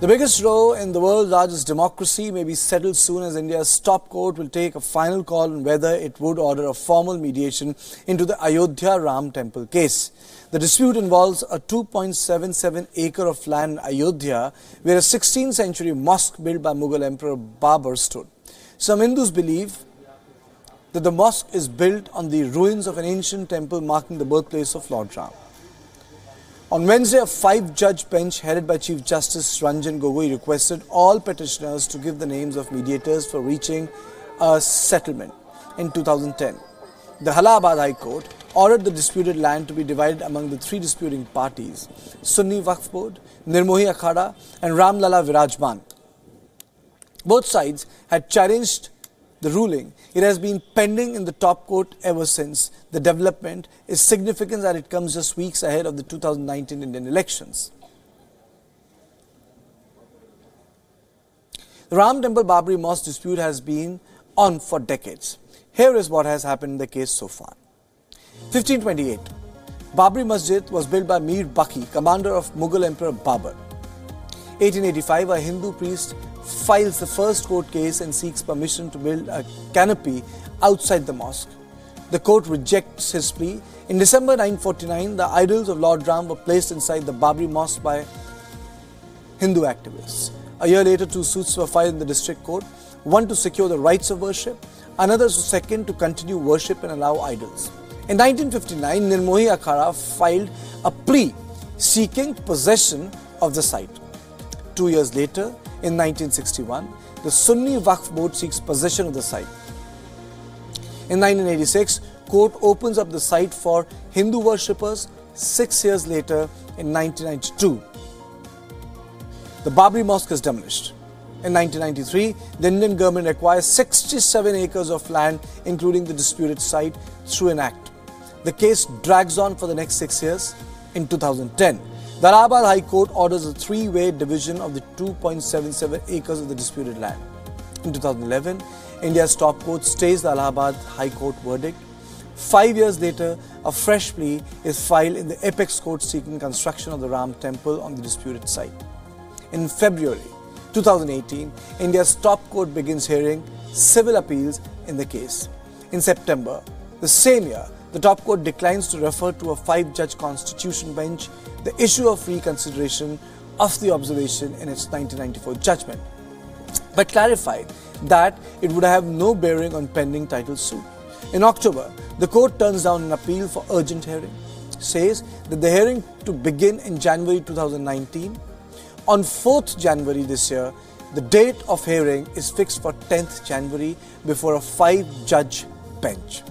The biggest row in the world's largest democracy may be settled soon as India's top court will take a final call on whether it would order a formal mediation into the Ayodhya Ram temple case. The dispute involves a 2.77 acre of land in Ayodhya where a 16th century mosque built by Mughal Emperor Babur stood. Some Hindus believe that the mosque is built on the ruins of an ancient temple marking the birthplace of Lord Ram. On Wednesday, a 5-judge bench headed by Chief Justice Ranjan Gogoi requested all petitioners to give the names of mediators for reaching a settlement in 2010. The Allahabad High Court ordered the disputed land to be divided among the 3 disputing parties, Sunni Waqf Board, Nirmohi Akhada and Ram Lala Virajman. Both sides had challenged the ruling. It has been pending in the top court ever since. The development is significant that it comes just weeks ahead of the 2019 Indian elections. The Ram Temple Babri Mosque dispute has been on for decades. Here is what has happened in the case so far. 1528. Babri Masjid was built by Mir Baki, commander of Mughal Emperor Babur. 1885, a Hindu priest files the first court case and seeks permission to build a canopy outside the mosque. The court rejects his plea. In December 1949, the idols of Lord Ram were placed inside the Babri Mosque by Hindu activists. A year later, 2 suits were filed in the district court, one to secure the rights of worship, another second to continue worship and allow idols. In 1959, Nirmohi Akhada filed a plea seeking possession of the site. 2 years later, in 1961, the Sunni Waqf Board seeks possession of the site. In 1986, court opens up the site for Hindu worshippers. 6 years later, in 1992, the Babri Mosque is demolished. In 1993, the Indian government acquires 67 acres of land, including the disputed site, through an act. The case drags on for the next 6 years. In 2010, the Allahabad High Court orders a 3-way division of the 2.77 acres of the disputed land. In 2011, India's top court stays the Allahabad High Court verdict. 5 years later, a fresh plea is filed in the apex court seeking construction of the Ram temple on the disputed site. In February 2018, India's top court begins hearing civil appeals in the case. In September the same year, the top court declines to refer to a 5-judge constitution bench the issue of reconsideration of the observation in its 1994 judgment, but clarified that it would have no bearing on pending title suit. In October, the court turns down an appeal for urgent hearing, says that the hearing to begin in January 2019. On 4th January this year, the date of hearing is fixed for 10th January before a 5-judge bench.